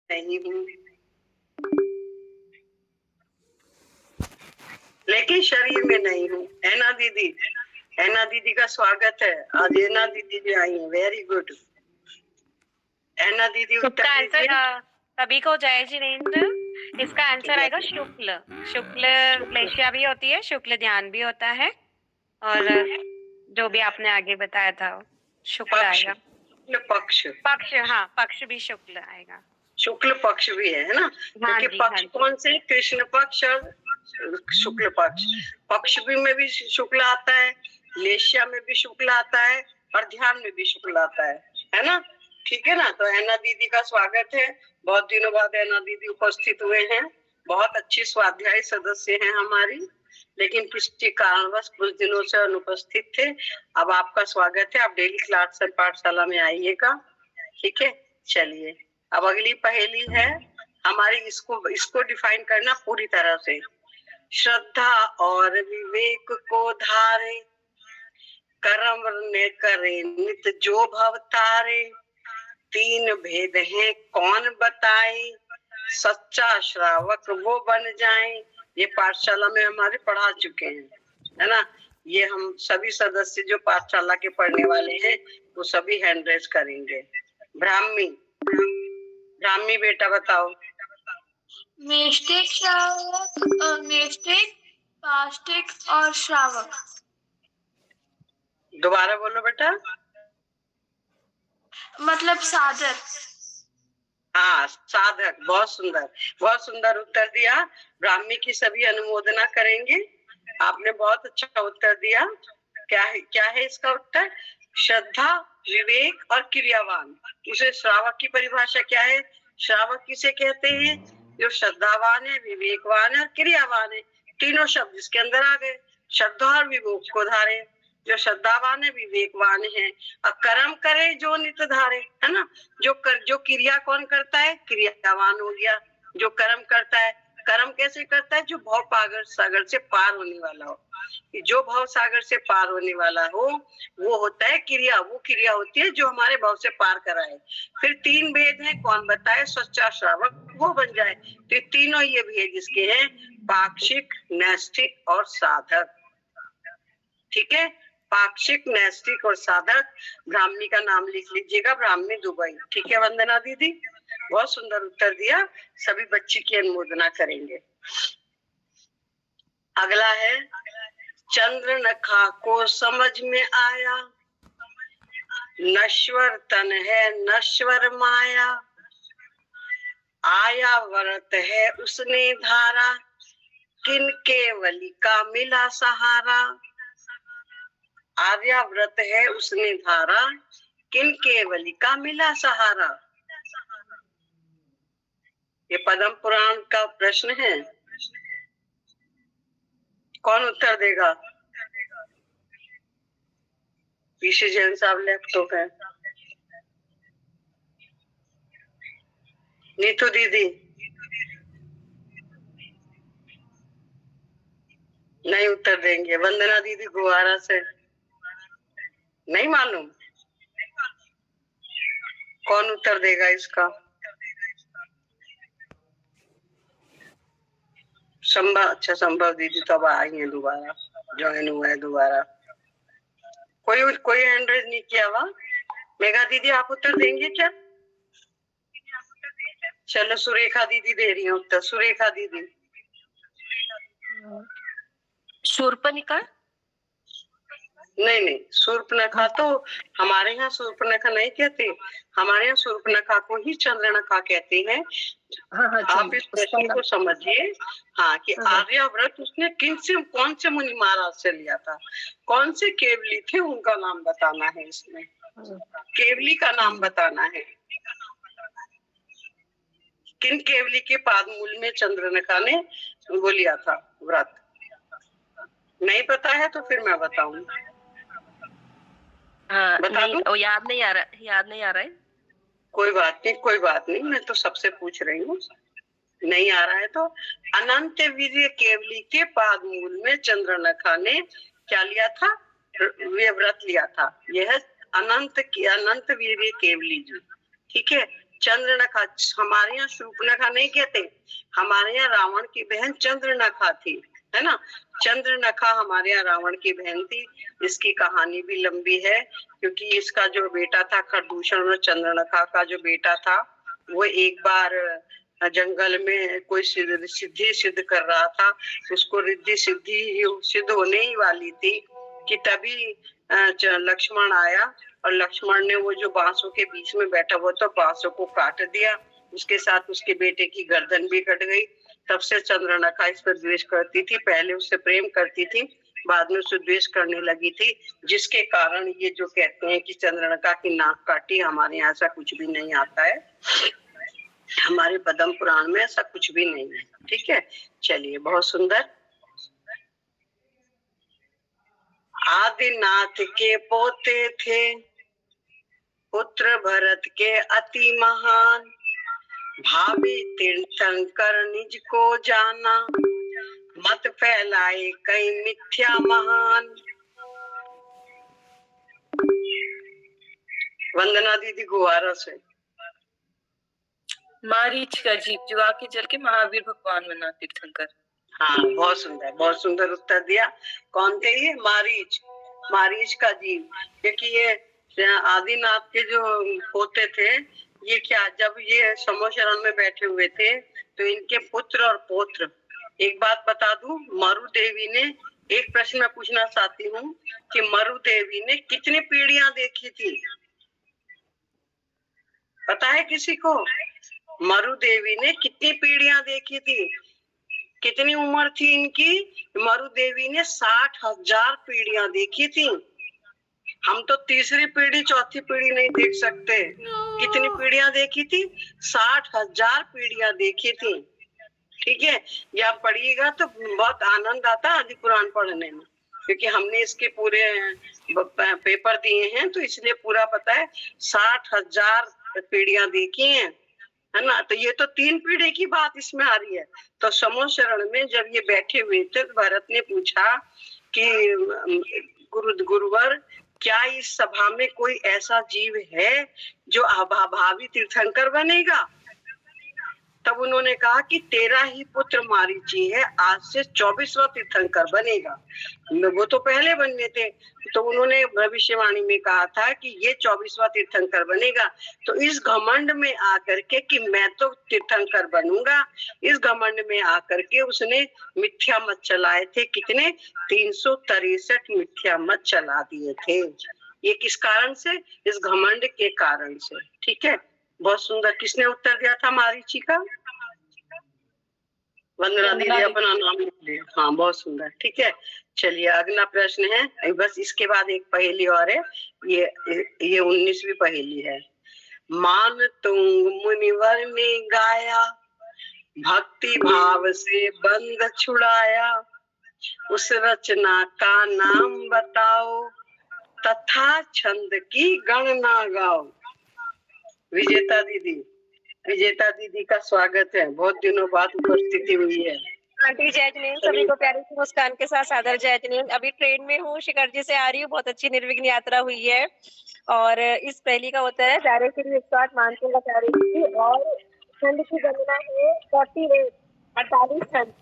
नहीं हूँ, लेकिन शरीर में नहीं हूँ। ऐना दीदी, ऐना दीदी का स्वागत है। आज ऐना दीदी भी आई है, वेरी गुड। ऐना दीदी उत्तर दीजिए। सभी को जय जिनेन्द्र। इसका आंसर आएगा शुक्ल। शुक्ल लेशिया भी होती है, शुक्ल ध्यान भी होता है, और जो भी आपने आगे बताया था शुक्ल आएगा। पक्ष, पक्ष, हाँ पक्ष भी शुक्ल आएगा। शुक्ल पक्ष भी है ना? हाँ क्योंकि पक्ष कौन से? कृष्ण पक्ष और शुक्ल पक्ष। पक्ष भी में भी शुक्ल आता है, लेशिया में भी शुक्ल आता है, और ध्यान में भी शुक्ल आता है ना? ठीक है ना? तो ऐना दीदी का स्वागत है। बहुत दिनों बाद ऐना दीदी उपस्थित हुए हैं। बहुत अच्छी स्वाध्याय सदस्य हैं हमारी, लेकिन किसी कारणवश कुछ दिनों से अनुपस्थित थे। अब आपका स्वागत है। आप डेली क्लास पाठशाला में आइएगा, ठीक है? चलिए, अब अगली पहेली है हमारी। इसको डिफाइन करना पूरी तरह से। श्रद्धा और विवेक को धारे, कर्म ने करे नित जो भव तारे। तीन भेद हैं कौन बताए, सच्चा श्रावक वो बन जाए। ये पाठशाला में हमारे पढ़ा चुके हैं, है ना? ये हम सभी सदस्य जो पाठशाला के पढ़ने वाले हैं वो सभी हैंड रेज करेंगे। ब्राह्मी, ब्राह्मी बेटा बताओ। मेष्टिक, श्रावक, मेष्टिक, पाष्टिक और श्रावक। दोबारा बोलो बेटा। मतलब साधक। हाँ, साधक। बहुत सुंदर, बहुत सुंदर उत्तर दिया। ब्राह्मी की सभी अनुमोदना करेंगे। आपने बहुत अच्छा उत्तर दिया। क्या है इसका उत्तर? श्रद्धा, विवेक और क्रियावान। उसे श्रावक की परिभाषा क्या है? श्रावक किसे कहते हैं? जो श्रद्धावान है, विवेकवान है और क्रियावान है। तीनों शब्द इसके अंदर आ गए। श्रद्धा और विवेक को धारे, जो श्रद्धावान है, विवेकवान है और कर्म करे जो नित धारे, है ना? जो क्रिया कौन करता है? क्रियावान हो गया। जो कर्म करता है, कर्म कैसे करता है? जो भव सागर से पार होने वाला हो। जो भव सागर से पार होने वाला हो वो होता है क्रिया। वो क्रिया होती है जो हमारे भव से पार कराए। फिर तीन भेद हैं कौन बताए, सच्चा श्रावक वो बन जाए। तो तीनों ये भेद इसके हैं, पाक्षिक, नैष्ठिक और साधक। ठीक है, पाक्षिक, नैष्ठिक और साधक। ब्राह्मणी का नाम लिख लीजिएगा, ब्राह्मणी दुबई। ठीक है वंदना दीदी, बहुत सुंदर उत्तर दिया। सभी बच्ची की अनुमोदना करेंगे। अगला है, चंद्र नखा को समझ में आया, नश्वर तन है नश्वर माया। आया व्रत है उसने धारा, किन केवली का मिला सहारा। आर्याव्रत है उसने धारा, किन केवली का मिला सहारा। ये पद्म पुराण का प्रश्न है। कौन उत्तर देगा? पीछे जैन साहब लैपटॉप है। नीतू दीदी नहीं उत्तर देंगे। वंदना दीदी गुवारा से नहीं मालूम। कौन उत्तर देगा इसका? संभव, अच्छा संभव दीदी तो अब आई है, दोबारा ज्वाइन हुआ है दोबारा। कोई हैंड रेज नहीं किया हुआ। मेघा दीदी आप उत्तर देंगे क्या? चलो सुरेखा दीदी दे रही है उत्तर। सुरेखा दीदी। शूर्पणखा? नहीं, शूर्पणखा तो हमारे यहाँ शूर्पणखा नहीं कहते। हमारे यहाँ शूर्पणखा को ही चंद्रनखा कहते हैं। आप इस प्रश्न को समझिए। हाँ, कि आर्याव्रत उसने कौन से मुनि महाराज से लिया था, कौन से केवली थे उनका नाम बताना है इसमें। केवली का नाम बताना है। किन केवली के पादमूल में चंद्रनखा ने वो लिया था व्रत? नहीं पता है तो फिर मैं बताऊं। याद नहीं आ रहा है। कोई बात नहीं, मैं तो सबसे पूछ रही हूँ। नहीं आ रहा है तो अनंत वीर्य केवली के पादमूल में चंद्रनखा ने क्या लिया था? वे व्रत लिया था। यह अनंत वीर्य केवली जी। ठीक है, चंद्रनखा, हमारे यहाँ शूर्पणखा नहीं कहते, हमारे यहाँ रावण की बहन चंद्रनखा थी, है ना। चंद्रनखा हमारे यहाँ रावण की बहन थी। इसकी कहानी भी लंबी है, क्योंकि इसका जो बेटा था खरदूषण, और चंद्रनखा का जो बेटा था वो एक बार जंगल में कोई सिद्धि सिद्ध कर रहा था, उसको रिद्धि सिद्धि सिद्ध होने ही वाली थी कि तभी लक्ष्मण आया, और लक्ष्मण ने वो जो बांसों के बीच में बैठा हुआ था बांसों को काट दिया, उसके साथ उसके बेटे की गर्दन भी कट गई। तब से चंद्रनखा इस पर द्वेष करती थी, पहले उससे प्रेम करती थी, बाद में उससे द्वेष करने लगी थी, जिसके कारण ये जो कहते हैं कि चंद्रनखा की नाक काटी, हमारे यहाँ ऐसा कुछ भी नहीं आता है, हमारे पद्म पुराण में ऐसा कुछ भी नहीं है। ठीक है, चलिए, बहुत सुंदर। आदिनाथ के पोते थे, पुत्र भरत के अति महान, भावी तीर्थंकर निज को जाना, मत फैलाए कई मिथ्या महान। वंदना दीदी गुवारा से। मारीच का जीव जो आके जल के महावीर भगवान बना तीर्थंकर। हाँ, बहुत सुंदर उत्तर दिया। कौन थे ये? मारीच, मारीच का जीव, क्योंकि ये आदिनाथ के जो पोते थे, ये क्या, जब ये समोशरण में बैठे हुए थे तो इनके पुत्र और पौत्र, एक बात बता दूं, मरु देवी ने, एक प्रश्न मैं पूछना चाहती हूँ कि मरु देवी ने कितनी पीढ़ियां देखी थी? पता है किसी को? मरु देवी ने कितनी पीढ़ियां देखी थी? कितनी उम्र थी इनकी? मरु देवी ने 60,000 पीढ़ियां देखी थी। हम तो तीसरी पीढ़ी चौथी पीढ़ी नहीं देख सकते। कितनी पीढ़ियां देखी थी? 60,000 पीढ़ियां देखी थी। ठीक है, ये आप पढ़िएगा तो बहुत आनंद आता है आदि पुराण पढ़ने में, क्योंकि हमने इसके पूरे पेपर दिए हैं, तो इसलिए पूरा पता है। 60,000 पीढ़ियां देखी हैं, है ना। तो ये तो 3 पीढ़ी की बात इसमें आ रही है। तो समोशरण में जब ये बैठे हुए थे, भरत ने पूछा कि गुरुवर, क्या इस सभा में कोई ऐसा जीव है जो भावी तीर्थंकर बनेगा? तब उन्होंने कहा कि तेरा ही पुत्र मारीची है, आज से 24वां तीर्थंकर बनेगा। वो तो पहले बनने थे, तो उन्होंने भविष्यवाणी में कहा था कि ये 24वां तीर्थंकर बनेगा। तो इस घमंड में आकर के कि मैं तो तीर्थंकर बनूंगा, इस घमंड में आकर के उसने मिथ्या मत चलाए थे। कितने? 363 मिथ्या मत चला दिए थे। ये किस कारण से? इस घमंड के कारण से। ठीक है, बहुत सुंदर। किसने उत्तर दिया था मारीची का? वंदना दीदी अपना नाम लिख लिया। हाँ, बहुत सुंदर। ठीक है, चलिए अगला प्रश्न है, बस इसके बाद एक पहेली और है, ये 19वीं पहेली है। मान तुंग मुनिवर ने गाया, भक्ति भाव से बंध छुड़ाया, उस रचना का नाम बताओ, तथा छंद की गणना गाओ। विजेता दीदी का स्वागत है, बहुत दिनों बाद उपस्थिति हुई है। आंटी जय जिनेन्द्र, सभी को प्यारी सी मुस्कान के साथ सादर जय जिनेन्द्र। अभी ट्रेन में हूँ, शिखर जी से आ रही हूँ, बहुत अच्छी निर्विघ्न यात्रा हुई है। और इस पहली का उत्तर है प्यारे श्री 108 मानसिंह का प्यारे जी, और छंद की गणना है 48 छंद।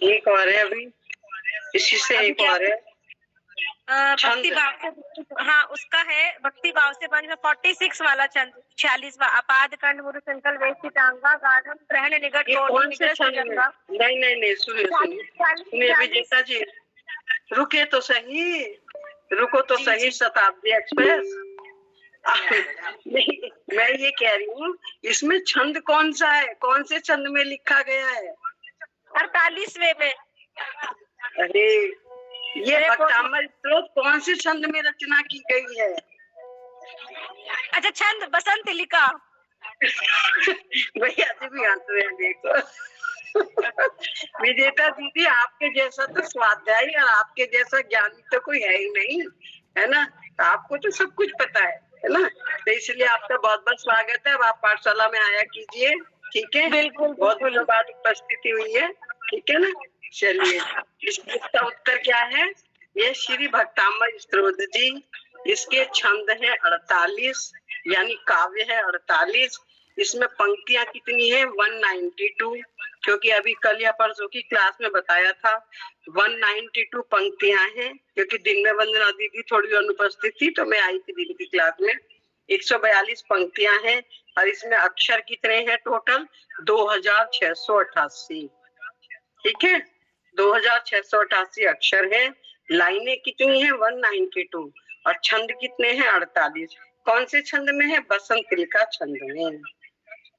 एक और है अभी, इसी से एक और है। भक्ति भाव से, हाँ उसका है भक्ति भाव से बंद में 46 वाला छंद, 46वां। अपाद कंड मुरु संकल वेष्टि टांगा गानम ग्रहण निकट कोटि निकट सुजंगा। नहीं, सुनिए विजेता जी, रुके तो सही, रुको तो सही। शताब्दी एक्सप्रेस। नहीं, मैं ये कह रही हूँ, इसमें छंद कौन सा है? कौन से छंद में लिखा गया है? 48वें में। अरे, ये भक्तामल स्त्रोत कौन से छंद में रचना की गई है? अच्छा, छंद बसंत लिखा। भैया जी भी आंसर है, देखो। विजेता दीदी, आपके जैसा तो स्वाध्यायी और आपके जैसा ज्ञानी तो कोई है ही नहीं, है ना। तो आपको तो सब कुछ पता है ना। तो इसलिए आपका बहुत बहुत स्वागत है। अब आप पाठशाला में आया कीजिए, ठीक है। बिल्कुल, बहुत दिनों बाद उपस्थिति हुई है, ठीक है ना। चलिए, इसका उत्तर क्या है? ये श्री भक्ताम्बर स्तोत्र जी, इसके छंद है 48, यानी काव्य है 48। इसमें पंक्तियां कितनी है? 192, क्योंकि अभी कल या परसों की क्लास में बताया था 192 पंक्तियां हैं, क्योंकि दिन में वंदना दीदी थोड़ी अनुपस्थित थी तो मैं आई थी दिन की क्लास में। 142 पंक्तियां हैं और इसमें अक्षर कितने हैं टोटल? 2688। ठीक है, 2688 अक्षर है। लाइनें कितनी है? 192। और छंद कितने हैं? 48। कौन से छंद में है? बसंत का छंद में।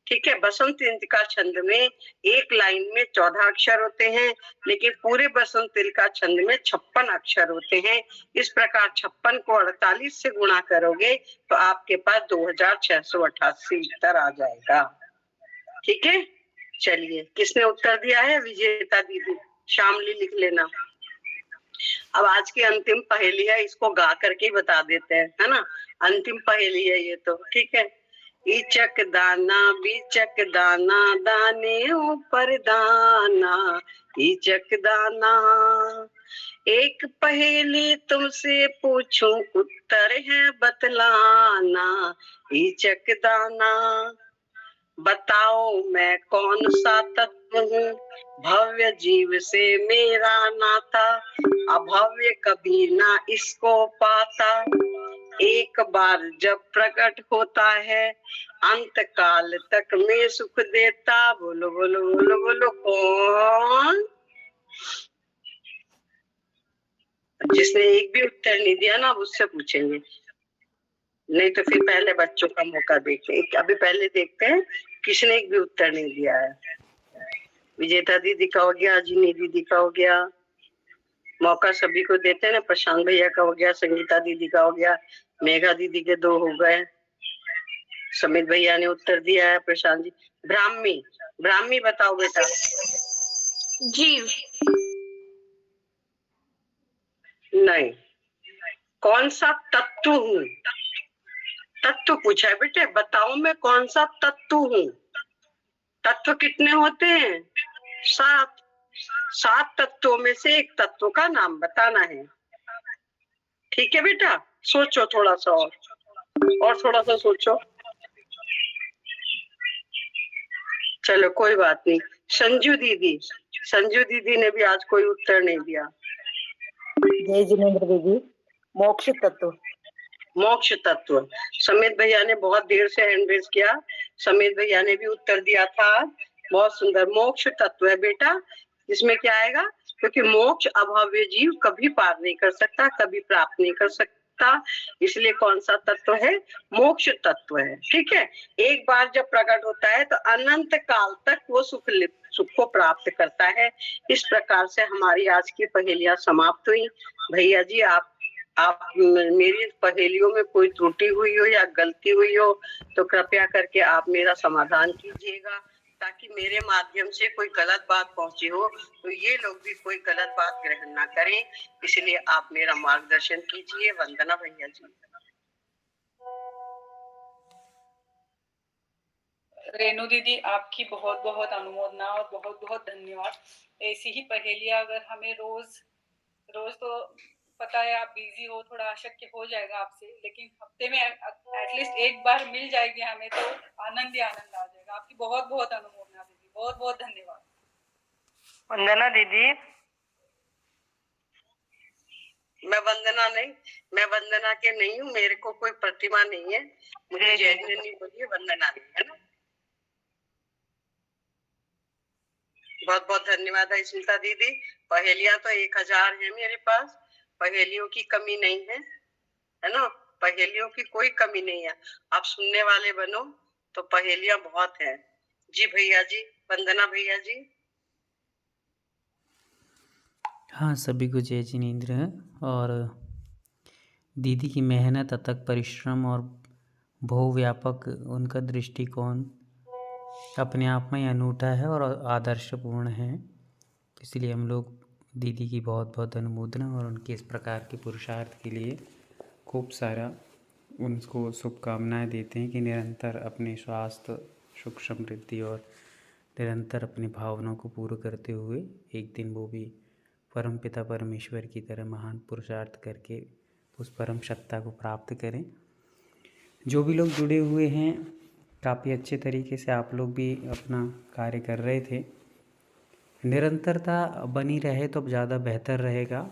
ठीक है, बसंत का छंद में एक लाइन में 14 अक्षर होते हैं, लेकिन पूरे बसंत का छंद में 56 अक्षर होते हैं। इस प्रकार 56 को 48 से गुणा करोगे तो आपके पास 2688 उत्तर आ जाएगा। ठीक है, चलिए, किसने उत्तर दिया है? विजेता दीदी। शामली लिख लेना। अब आज की अंतिम पहेली है, इसको गा करके बता देते हैं, है ना। अंतिम पहेली है ये तो। ठीक है, इचक दाना बीचक दाना, दाने ऊपर दाना, इचक दाना। एक पहेली तुमसे पूछूं, उत्तर है बतलाना, इचक दाना। बताओ मैं कौन सा तत्व हूँ, भव्य जीव से मेरा नाता, अभव्य कभी ना इसको पाता, एक बार जब प्रकट होता है, अंत काल तक में सुख देता। बोलो बोलो बोलो बोलो, कौन? जिसने एक भी उत्तर नहीं दिया ना, उससे पूछेंगे, नहीं तो फिर पहले बच्चों का मौका देखते हैं। अभी पहले देखते हैं किसने एक भी उत्तर नहीं दिया है। विजेता दीदी का हो गया, अजीनी दीदी का हो गया, मौका सभी को देते हैं ना। प्रशांत भैया का हो गया, संगीता दीदी का हो गया, मेघा दीदी के 2 हो गए, समित भैया ने उत्तर दिया है, प्रशांत जी। ब्राह्मी, ब्राह्मी बताओ बेटा। जीव। नहीं, कौन सा तत्व हूँ? तत्व पूछा है बेटे, बताओ मैं कौन सा तत्व हूँ। तत्व कितने होते हैं? 7। 7 तत्वों में से एक तत्व का नाम बताना है। ठीक है बेटा, सोचो थोड़ा सा और थोड़ा सा सोचो। चलो कोई बात नहीं। संजू दीदी, संजू दीदी ने भी आज कोई उत्तर नहीं दिया। जय जिनेन्द्र दीदी, मोक्ष तत्व। मोक्ष तत्व। समित भैया ने बहुत देर से हैंड रेज किया, समित भैया ने भी उत्तर दिया था। बहुत सुंदर, मोक्ष तत्व है बेटा। इसमें क्या आएगा? क्योंकि मोक्ष अभव्य जीव कभी पार नहीं कर सकता, कभी प्राप्त नहीं कर सकता, इसलिए कौन सा तत्व है? मोक्ष तत्व है। ठीक है, एक बार जब प्रकट होता है तो अनंत काल तक वो सुख को प्राप्त करता है। इस प्रकार से हमारी आज की पहेलियां समाप्त हुई। भैया जी, आप मेरी पहेलियों में कोई त्रुटि हुई हो या गलती हुई हो तो कृपया करके आप मेरा समाधान कीजिएगा, ताकि मेरे माध्यम से कोई गलत बात पहुंची हो तो ये लोग भी कोई गलत बात ग्रहण ना करें, इसलिए आप मेरा मार्गदर्शन कीजिए। वंदना भैया जी। रेणु दीदी, आपकी बहुत बहुत अनुमोदना और बहुत बहुत धन्यवाद। ऐसी ही पहेलियां अगर हमें रोज तो पता है आप बिजी हो, थोड़ा अशक्य हो जाएगा आपसे, लेकिन हफ्ते में एटलीस्ट एक बार मिल जाएगी हमें तो आनंद ही आनंद आ जाएगा। आपकी बहुत बहुत अनुमोदना दीदी, बहुत बहुत धन्यवाद। वंदना दीदी। मैं वंदना के नहीं हूँ, मेरे को कोई प्रतिमा नहीं है, मुझे जैसे नहीं बोलिए, वंदना नहीं है ना। बहुत बहुत धन्यवाद है स्मिता दीदी। पहेलियां तो 1000 है मेरे पास, पहेलियों की कमी नहीं है ना, पहेलियों की कोई कमी नहीं है। आप सुनने वाले बनो तो पहेलियां बहुत हैं। जी भैया जी, वंदना भैया जी। हाँ, सभी को जय जिनेन्द्र। और दीदी की मेहनत, अथक परिश्रम और बहुव्यापक उनका दृष्टिकोण अपने आप में अनूठा है और आदर्शपूर्ण है। इसलिए हम लोग दीदी की बहुत बहुत अनुमोदना और उनके इस प्रकार के पुरुषार्थ के लिए खूब सारा उनको शुभकामनाएं देते हैं कि निरंतर अपने स्वास्थ्य, सुख, समृद्धि और निरंतर अपनी भावनाओं को पूरा करते हुए एक दिन वो भी परमपिता परमेश्वर की तरह महान पुरुषार्थ करके उस परम सत्ता को प्राप्त करें। जो भी लोग जुड़े हुए हैं काफ़ी अच्छे तरीके से आप लोग भी अपना कार्य कर रहे थे। निरंतरता बनी रहे तो ज़्यादा बेहतर रहेगा।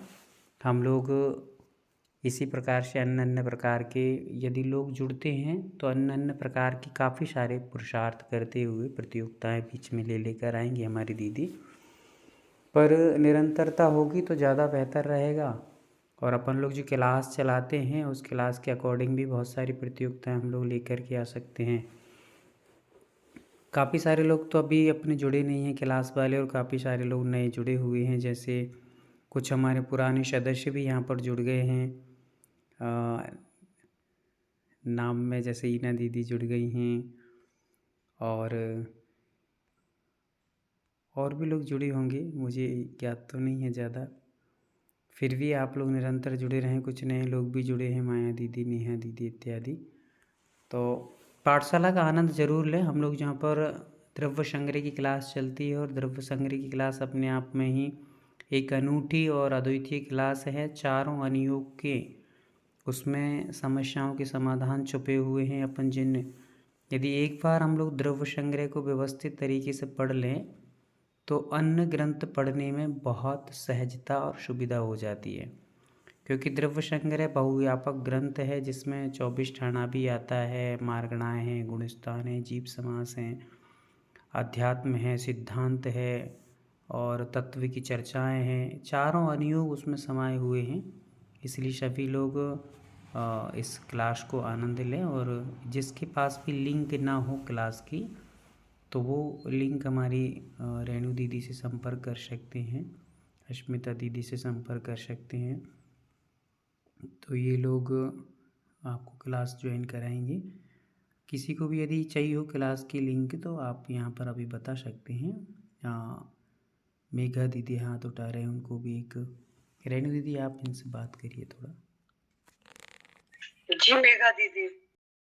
हम लोग इसी प्रकार से अन्य अन्य प्रकार के यदि लोग जुड़ते हैं तो अन्य अन्य प्रकार की काफ़ी सारे पुरुषार्थ करते हुए प्रतियोगिताएं बीच में लेकर आएंगी हमारी दीदी। पर निरंतरता होगी तो ज़्यादा बेहतर रहेगा। और अपन लोग जो क्लास चलाते हैं उस क्लास के अकॉर्डिंग भी बहुत सारी प्रतियोगिताएं हम लोग लेकर के आ सकते हैं। काफ़ी सारे लोग तो अभी अपने जुड़े नहीं हैं क्लास वाले, और काफ़ी सारे लोग नए जुड़े हुए हैं। जैसे कुछ हमारे पुराने सदस्य भी यहाँ पर जुड़ गए हैं। नाम में जैसे ईना दीदी जुड़ गई हैं, और भी लोग जुड़े होंगे, मुझे ज्ञात तो नहीं है ज़्यादा। फिर भी आप लोग निरंतर जुड़े रहें। कुछ नए लोग भी जुड़े हैं, माया दीदी, नेहा दीदी इत्यादि। तो पाठशाला का आनंद ज़रूर लें। हम लोग जहाँ पर द्रव्य संग्रह की क्लास चलती है, और द्रव्य संग्रह की क्लास अपने आप में ही एक अनूठी और अद्वितीय क्लास है। चारों अनुयोग के उसमें समस्याओं के समाधान छुपे हुए हैं। अपन जिन यदि एक बार हम लोग द्रव्य संग्रह को व्यवस्थित तरीके से पढ़ लें तो अन्य ग्रंथ पढ़ने में बहुत सहजता और सुविधा हो जाती है। क्योंकि द्रव्य संग्रह बहुव्यापक ग्रंथ है, जिसमें 24 ठाणा भी आता है, मार्गणाएँ हैं, गुणस्थान है, जीव समास हैं, अध्यात्म है, सिद्धांत है और तत्व की चर्चाएं हैं। चारों अनुयोग उसमें समाये हुए हैं। इसलिए सभी लोग इस क्लास को आनंद लें। और जिसके पास भी लिंक ना हो क्लास की तो वो लिंक हमारी रेणु दीदी से संपर्क कर सकते हैं, अश्मिता दीदी से संपर्क कर सकते हैं। तो ये लोग आपको क्लास ज्वाइन कराएंगे। किसी को भी यदि चाहिए हो क्लास की लिंक तो आप यहाँ पर अभी बता सकते हैं। मेघा दीदी हाथ उठा रहे हैं, उनको भी एक। रेणु दीदी आप इनसे बात करिए थोड़ा। जी मेघा दीदी।